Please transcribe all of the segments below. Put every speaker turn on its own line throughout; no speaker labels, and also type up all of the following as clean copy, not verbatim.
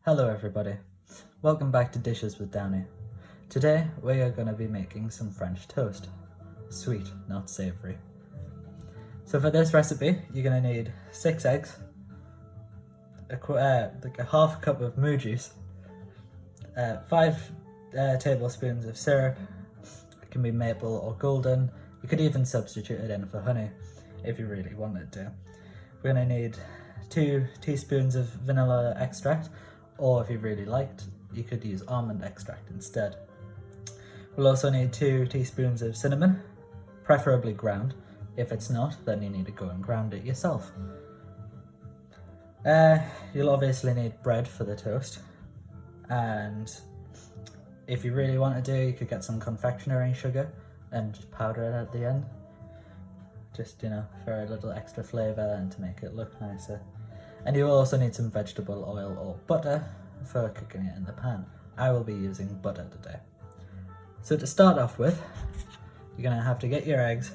Hello everybody, welcome back to Dishes with Downey. Today we are going to be making some French toast. Sweet, not savoury. So for this recipe you're going to need 6 eggs, a half cup of moo juice, 5 tablespoons of syrup. It can be maple or golden. You could even substitute it in for honey if you really wanted to. We're going to need 2 teaspoons of vanilla extract, or if you really liked, you could use almond extract instead. We'll also need 2 teaspoons of cinnamon, preferably ground. If it's not, then you need to go and ground it yourself. You'll obviously need bread for the toast, and if you really want to do, you could get some confectionery sugar and just powder it at the end. Just, for a little extra flavour and to make it look nicer. And you will also need some vegetable oil or butter for cooking it in the pan. I will be using butter today. So to start off with, you're going to have to get your eggs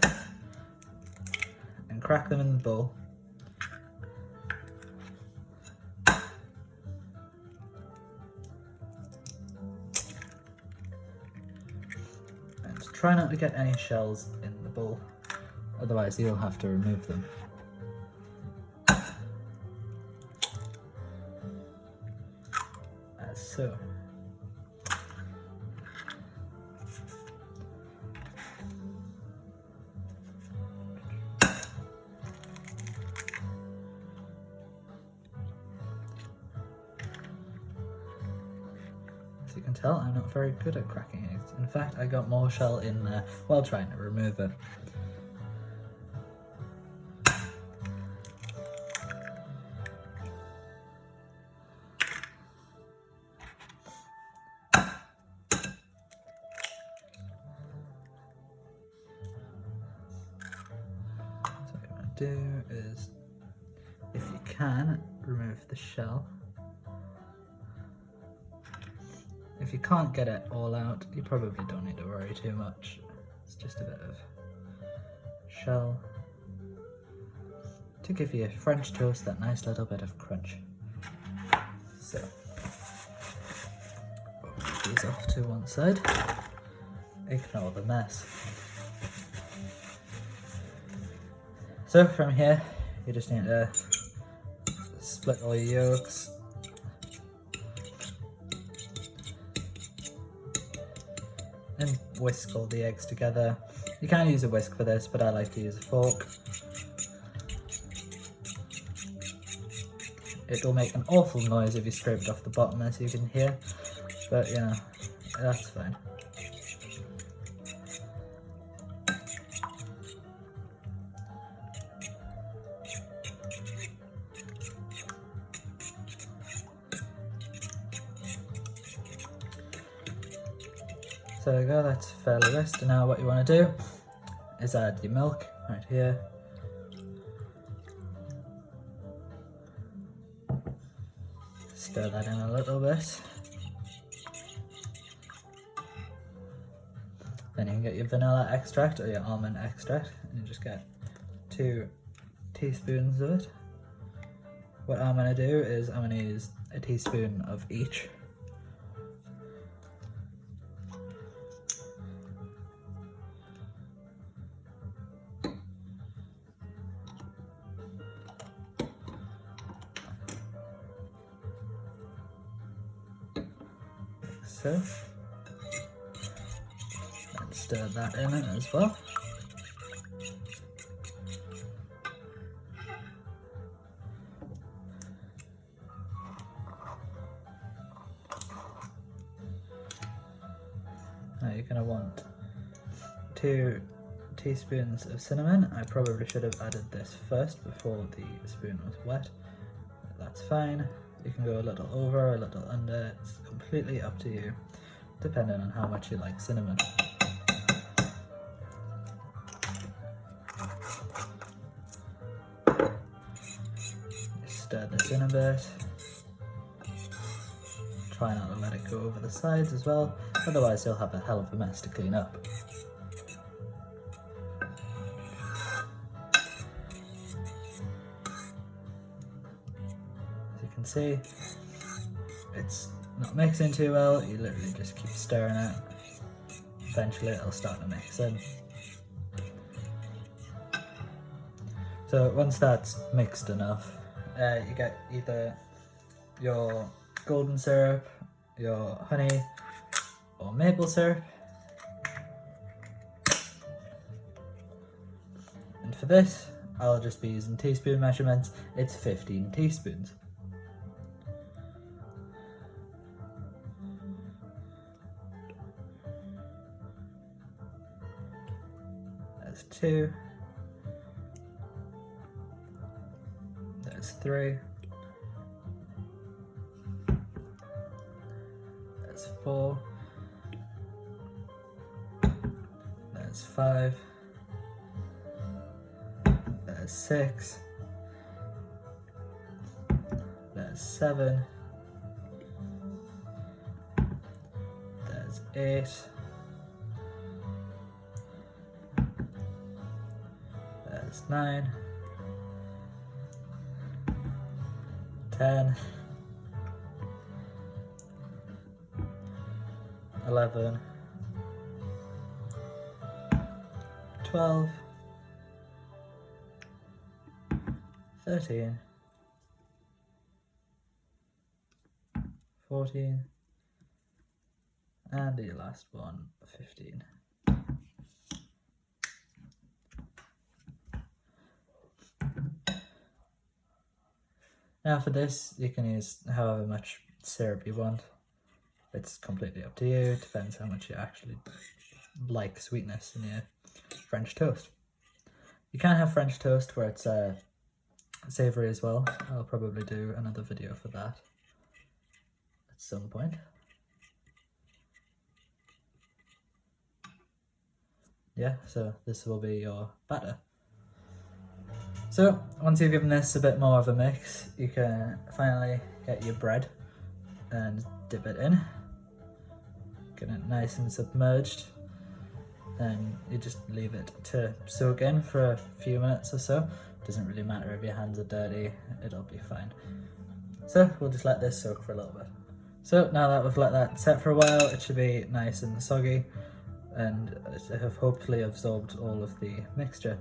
and crack them in the bowl. And try not to get any shells in the bowl, otherwise you'll have to remove them. As so. As you can tell, I'm not very good at cracking eggs. In fact, I got more shell in there while trying to remove it. Do is, if you can, remove the shell. If you can't get it all out, you probably don't need to worry too much. It's just a bit of shell to give you French toast that nice little bit of crunch. So, move these off to one side. Ignore the mess. So from here, you just need to split all your yolks. And whisk all the eggs together. You can use a whisk for this, but I like to use a fork. It'll make an awful noise if you scrape it off the bottom, as you can hear, but that's fine. So there we go, that's fairly whisked. And now what you want to do is add your milk right here. Stir that in a little bit. Then you can get your vanilla extract or your almond extract, and you just get 2 teaspoons of it. What I'm going to do is I'm going to use a teaspoon of each. So, and stir that in it as well. Now you're going to want 2 teaspoons of cinnamon. I probably should have added this first before the spoon was wet. That's fine. You can go a little over, a little under, it's completely up to you, depending on how much you like cinnamon. Just stir this in a bit. Try not to let it go over the sides as well, otherwise you'll have a hell of a mess to clean up. As you can see, it's not mixing too well, you literally just keep stirring it. Eventually it'll start to mix in. So once that's mixed enough, you get either your golden syrup, your honey, or maple syrup. And for this, I'll just be using teaspoon measurements. It's 15 teaspoons. There's 2. There's 3. There's 4. There's 5. There's 6. There's 7. There's 8. There's 9. 10. 11. 12. 13. 14. And the last one, 15. Now for this, you can use however much syrup you want. It's completely up to you. It depends how much you actually like sweetness in your French toast. You can have French toast where it's savoury as well. I'll probably do another video for that at some point. Yeah, so this will be your batter. So once you've given this a bit more of a mix, you can finally get your bread and dip it in. Get it nice and submerged, and you just leave it to soak in for a few minutes or so. Doesn't really matter if your hands are dirty, it'll be fine. So we'll just let this soak for a little bit. So now that we've let that set for a while, it should be nice and soggy, and it have hopefully absorbed all of the mixture.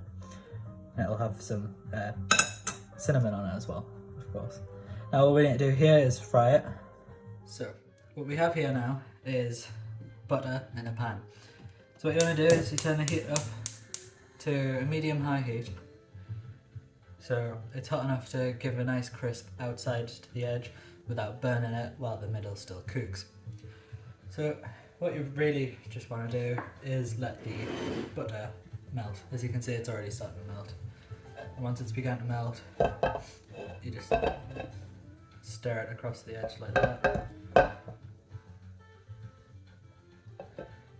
It'll have some cinnamon on it as well, of course. Now what we need to do here is fry it. So what we have here now is butter in a pan. So what you want to do is you turn the heat up to a medium-high heat. So it's hot enough to give a nice crisp outside to the edge without burning it while the middle still cooks. So what you really just want to do is let the butter melt. As you can see, it's already starting to melt. And once it's begun to melt, you just stir it across the edge like that.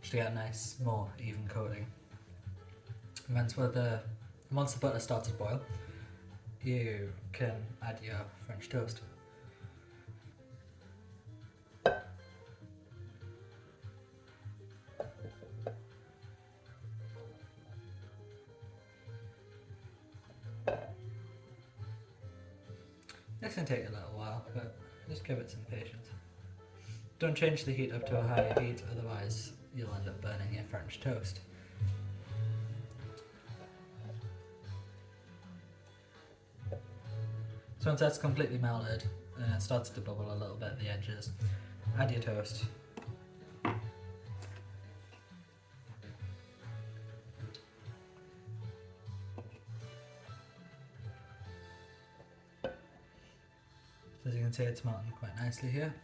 Just to get a nice, more even coating. And once the butter starts to boil, you can add your French toast. It's going to take a little while, but just give it some patience. Don't change the heat up to a higher heat, otherwise you'll end up burning your French toast. So once that's completely melted and it starts to bubble a little bit at the edges, add your toast. As you can see, it's melting quite nicely here.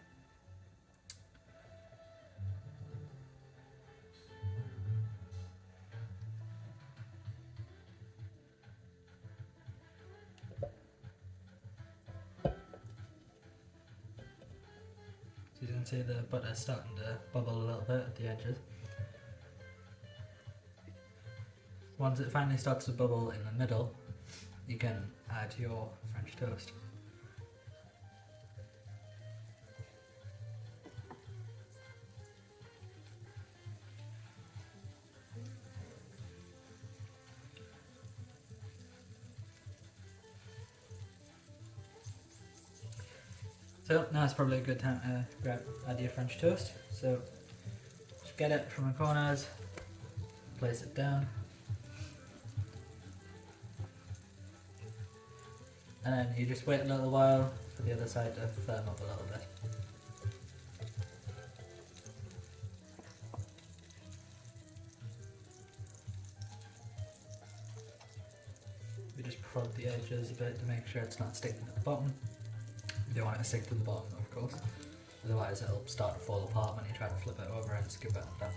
So you can see the butter starting to bubble a little bit at the edges. Once it finally starts to bubble in the middle, you can add your French toast. So now it's probably a good time to add your French toast. So just get it from the corners, place it down, and then you just wait a little while for the other side to firm up a little bit. You just prod the edges a bit to make sure it's not sticking to the bottom. You don't want it to stick to the bottom, of course, otherwise it'll start to fall apart when you try to flip it over and scoop it down.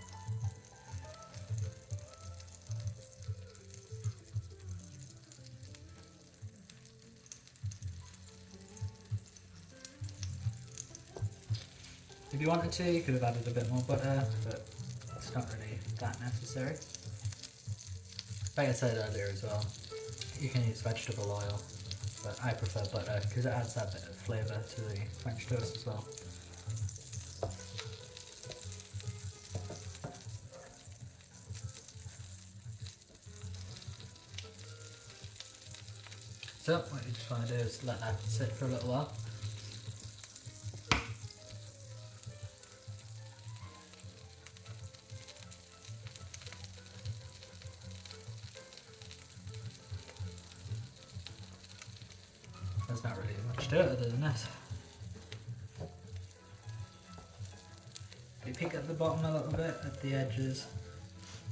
If you wanted to, you could have added a bit more butter, but it's not really that necessary. Like I said earlier as well, you can use vegetable oil, but I prefer butter because it adds that bit of flavour to the French toast as well. So what you just want to do is let that sit for a little while. There's not really much to it other than this. You peek at the bottom a little bit, at the edges,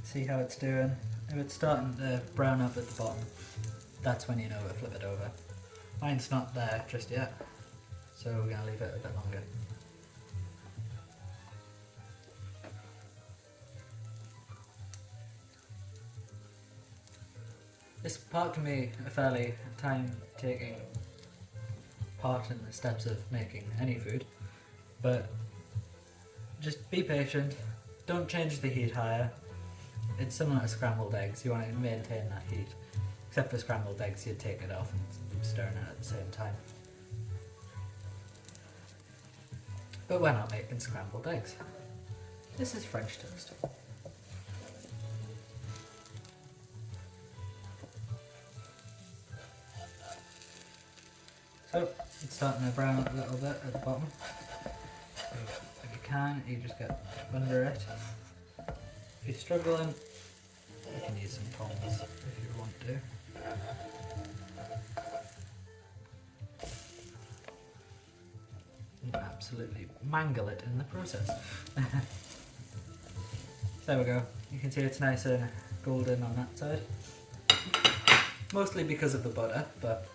see how it's doing. If it's starting to brown up at the bottom, that's when you know to flip it over. Mine's not there just yet, so we're going to leave it a bit longer. This part can be a fairly time-taking part in the steps of making any food, but just be patient, don't change the heat higher. It's similar to scrambled eggs, you want to maintain that heat. Except for scrambled eggs, you'd take it off and stir it at the same time. But we're not making scrambled eggs. This is French toast. So, it's starting to brown up a little bit at the bottom. So, if you can, you just get under it. If you're struggling, you can use some tongs if you want to. And absolutely mangle it in the process. There we go. You can see it's nice and golden on that side. Mostly because of the butter, but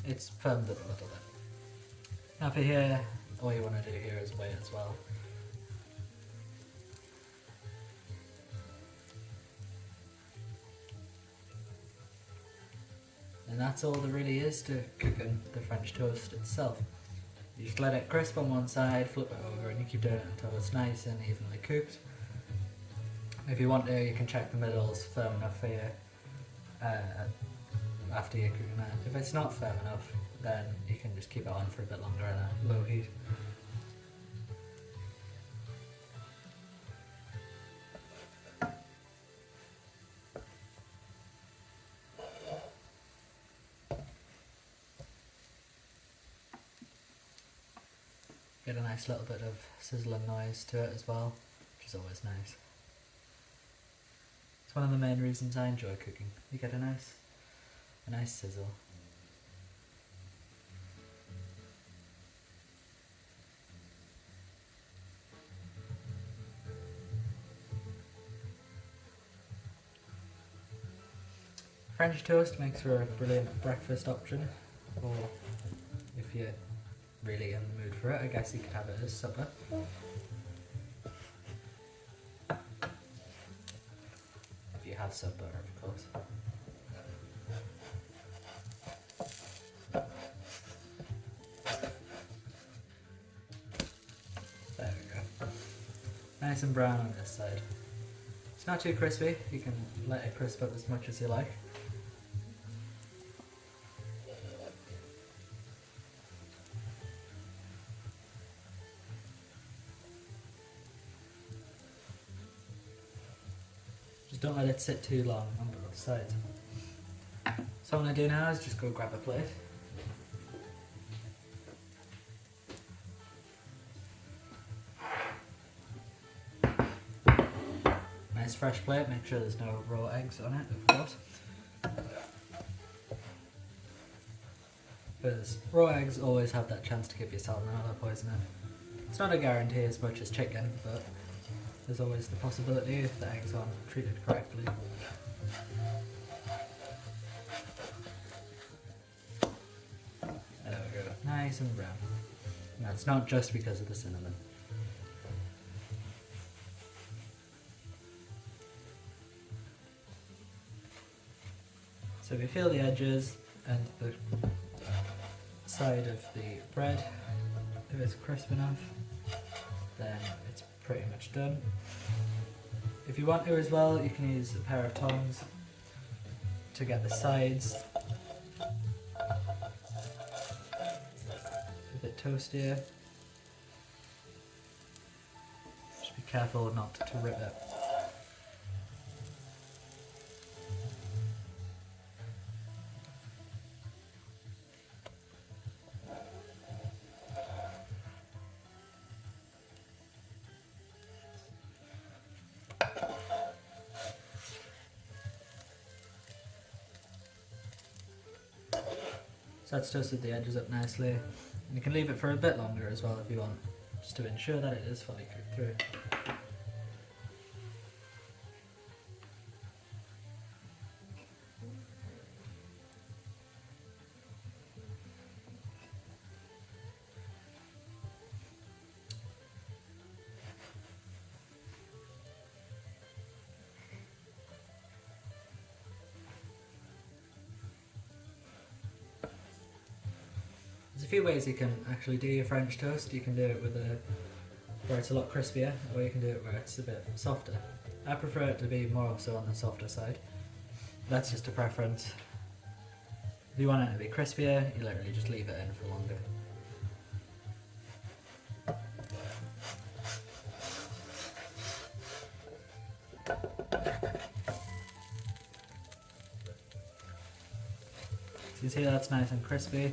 it's firmed up a little bit. Now for here, all you want to do here is wait as well. And that's all there really is to cooking the French toast itself. You just let it crisp on one side, flip it over, and you keep doing it until it's nice and evenly cooked. If you want to, you can check the middle's firm enough for you after you're cooking that. If it's not firm enough, then you can just keep it on for a bit longer at a low heat. Get a nice little bit of sizzling noise to it as well, which is always nice. It's one of the main reasons I enjoy cooking. You get a nice sizzle. French toast makes for a brilliant breakfast option, or if you're really in the mood for it, I guess you could have it as supper. If you have supper, of course. There we go. Nice and brown on this side. It's not too crispy, you can let it crisp up as much as you like. Just don't let it sit too long on both sides. So what I'm going to do now is just go grab a plate. nice fresh plate, make sure there's no raw eggs on it, of course. Because raw eggs always have that chance to give you salmonella poisoning. It's not a guarantee as much as chicken, but there's always the possibility if the eggs aren't treated correctly. There we go, nice and brown. And that's not just because of the cinnamon. So if you feel the edges and the side of the bread, if it's crisp enough, then it's pretty much done. If you want to as well, you can use a pair of tongs to get the sides a bit toastier. Just be careful not to rip it. So that's toasted the edges up nicely, and you can leave it for a bit longer as well if you want, just to ensure that it is fully cooked through. There's a few ways you can actually do your French toast. You can do it with where it's a lot crispier, or you can do it where it's a bit softer. I prefer it to be more so on the softer side. That's just a preference. If you want it to be crispier, you literally just leave it in for longer. So you see that's nice and crispy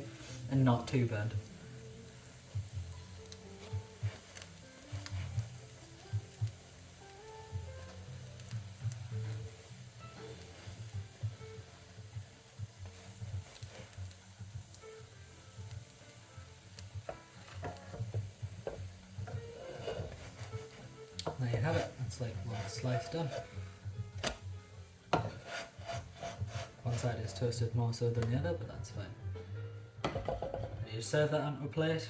and not too burnt. There you have it, that's like one slice done. One side is toasted more so than the other, but that's fine. You serve that onto a plate,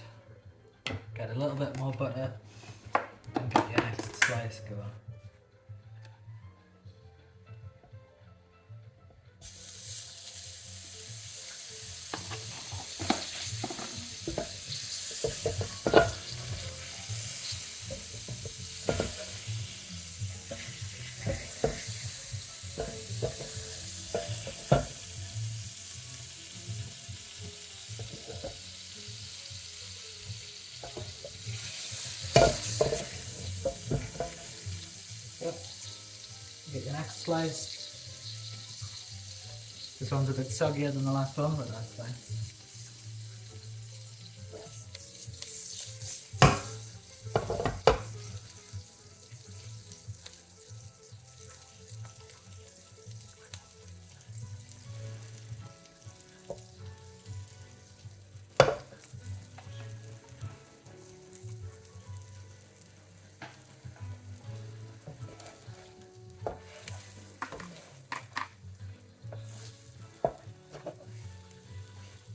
get a little bit more butter, and get your next slice going. Get your next slice. This one's a bit soggier than the last one, but that's fine.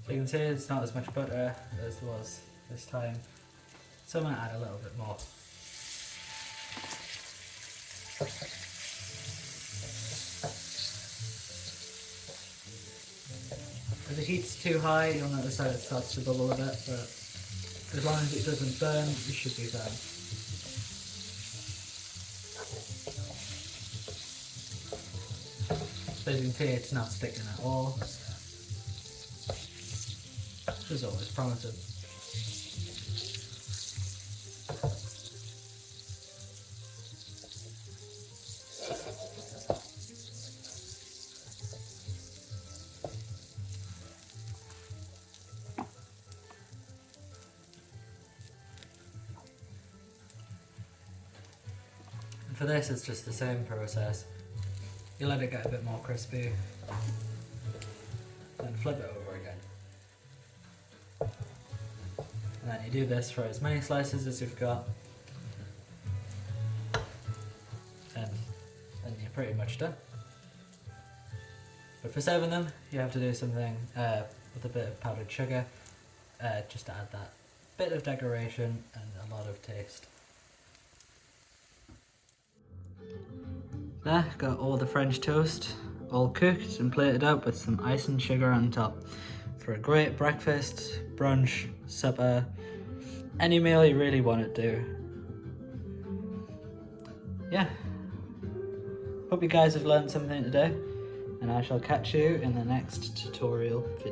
So you can see it's not as much butter as there was this time, so I'm going to add a little bit more. If the heat's too high, you'll notice that it starts to bubble a bit, but as long as it doesn't burn, you should be fine. So as you can see, it's not sticking at all. As always, promising. For this, it's just the same process. You let it get a bit more crispy, then flip it over again. And then you do this for as many slices as you've got, and then you're pretty much done. But for serving them, you have to do something with a bit of powdered sugar, just to add that bit of decoration and a lot of taste. There, got all the French toast all cooked and plated up with some icing sugar on top for a great breakfast, brunch, supper, any meal you really want to do. Yeah, hope you guys have learned something today, and I shall catch you in the next tutorial video.